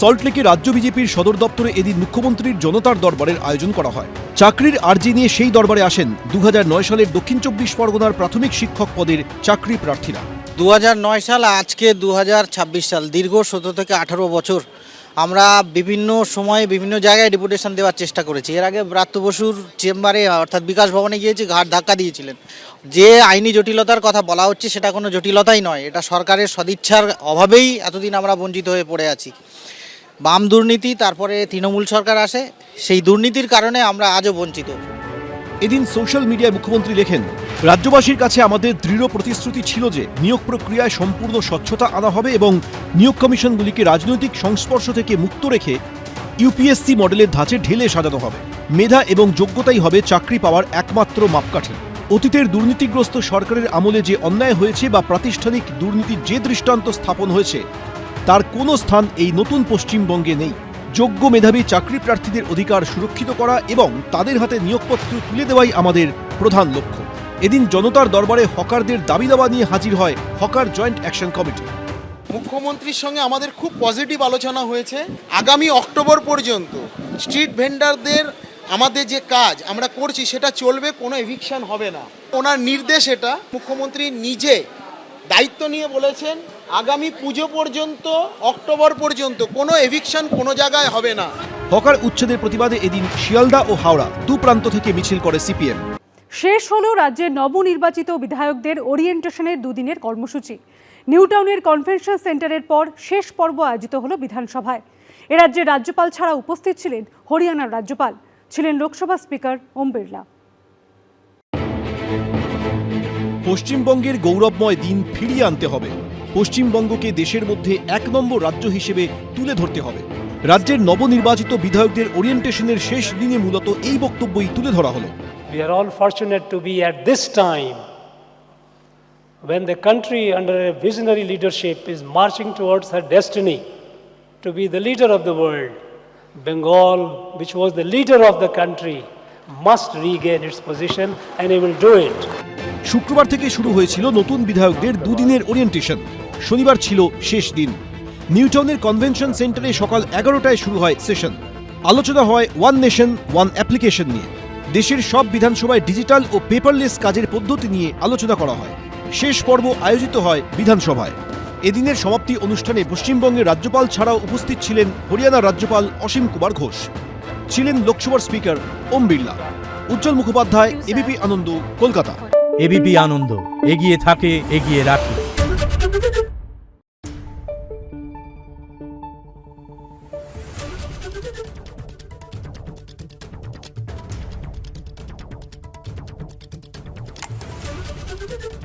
সল্টলেকে রাজ্য বিজেপির সদর দপ্তরে এদিন মুখ্যমন্ত্রীর জনতার দরবারের আয়োজন করা হয়। চাকরির আর্জি নিয়ে সেই দরবারে আসেন 2009 সালের দক্ষিণ 24 পরগনার প্রাথমিক শিক্ষক পদের চাকরি প্রার্থীরা। 2009 সাল আজকে 2026 সাল, দীর্ঘ 17 থেকে 18 বছর আমরা বিভিন্ন সময়ে বিভিন্ন জায়গায় ডেপুটেশন দেওয়ার চেষ্টা করেছি। এর আগে ব্রাত্য বসুর চেম্বারে অর্থাৎ বিকাশ ভবনে গিয়েছি, ঘাট ধাক্কা দিয়েছিলেন। যে আইনি জটিলতার কথা বলা হচ্ছে সেটা কোনো জটিলতাই নয়, এটা সরকারের সদিচ্ছার অভাবেই এতদিন আমরা বঞ্চিত হয়ে পড়ে আছি। বাম দুর্নীতি, তারপরে তৃণমূল সরকার আসে, সেই দুর্নীতির কারণে আমরা আজও বঞ্চিত। এদিন সোশ্যাল মিডিয়ায় মুখ্যমন্ত্রী লেখেন, রাজ্যবাসীর কাছে আমাদের দৃঢ় প্রতিশ্রুতি ছিল যে নিয়োগ প্রক্রিয়ায় সম্পূর্ণ স্বচ্ছতা আনা হবে এবং নিয়োগ কমিশনগুলিকে রাজনৈতিক সংস্পর্শ থেকে মুক্ত রেখে ইউপিএসসি মডেলের ধাঁচে ঢেলে সাজানো হবে। মেধা এবং যোগ্যতাই হবে চাকরি পাওয়ার একমাত্র মাপকাঠি। অতীতের দুর্নীতিগ্রস্ত সরকারের আমলে যে অন্যায় হয়েছে বা প্রাতিষ্ঠানিক দুর্নীতির যে দৃষ্টান্ত স্থাপন হয়েছে তার কোনো স্থান এই নতুন পশ্চিমবঙ্গে নেই। যোগ্য মেধাবী চাকরি প্রার্থীদের অধিকার সুরক্ষিত করা এবং তাদের হাতে নিয়োগপত্র তুলে দেওয়াই আমাদের প্রধান লক্ষ্য। এদিন জনতার দরবারে হকারদের দাবি দাওয়া নিয়ে হাজির হয় হকার জয়েন্ট অ্যাকশন কমিটি। মুখ্যমন্ত্রীর সঙ্গে আমাদের খুব পজিটিভ আলোচনা হয়েছে। আগামী অক্টোবর পর্যন্ত স্ট্রিট ভেন্ডারদের আমাদের যে কাজ আমরা করছি সেটা চলবে, কোনো এভিকশন হবে না। ওনার নির্দেশ এটা, মুখ্যমন্ত্রী নিজে দায়িত্ব নিয়ে বলেছেন আগামী পুজো পর্যন্ত, অক্টোবর পর্যন্ত কোনো এভিকশন কোনো জায়গায় হবে না। হকার উচ্ছেদের প্রতিবাদে এদিন শিয়ালদা ও হাওড়া দু প্রান্ত থেকে মিছিল করে সিপিএম। শেষ হলো রাজ্যের নবনির্বাচিত বিধায়কদের ওরিয়েন্টেশনের দুদিনের কর্মসূচি। নিউ টাউনের কনভেনশন সেন্টারের পর শেষ পর্ব আয়োজিত হলো বিধানসভায়। এ রাজ্যের রাজ্যপাল ছাড়া উপস্থিত ছিলেন হরিয়ানার রাজ্যপাল, ছিলেন লোকসভা স্পিকার ওম বিড়লা। পশ্চিমবঙ্গের গৌরবময় দিন ফিরিয়ে আনতে হবে। পশ্চিমবঙ্গকে দেশের মধ্যে 1 নম্বর রাজ্য হিসেবে তুলে ধরতে হবে। রাজ্যের নবনির্বাচিত বিধায়কদের ওরিয়েন্টেশনের শেষ দিনে মূলত এই বক্তব্যই তুলে ধরা হলো। We are all fortunate to be at this time when the country under a visionary leadership is marching towards her destiny to be the leader of the world. Bengal, which was the leader of the country, must regain its position and it will do it. শুক্রবার থেকে শুরু হয়েছিল নতুন বিধায়কদের দুদিনের orientation. শনিবার ছিল শেষ দিন। নিউ টাউনের কনভেনশন সেন্টারে সকাল 11টায় শুরু হয় সেশন। আলোচনা হয় ওয়ান নেশন ওয়ান অ্যাপ্লিকেশন নিয়ে। দেশের সব বিধানসভায় ডিজিটাল ও পেপারলেস কাজের পদ্ধতি নিয়ে আলোচনা করা হয়। শেষ পর্ব আয়োজিত হয় বিধানসভায়। এদিনের সমাপ্তি অনুষ্ঠানে পশ্চিমবঙ্গের রাজ্যপাল ছাড়াও উপস্থিত ছিলেন হরিয়ানার রাজ্যপাল অসীম কুমার ঘোষ, ছিলেন লোকসভার স্পিকার ওম বিড়লা। উজ্জ্বল মুখোপাধ্যায়, এবিপি আনন্দ, কলকাতা। এবিপি আনন্দ, এগিয়ে থাকে, এগিয়ে রাখে। Thank you.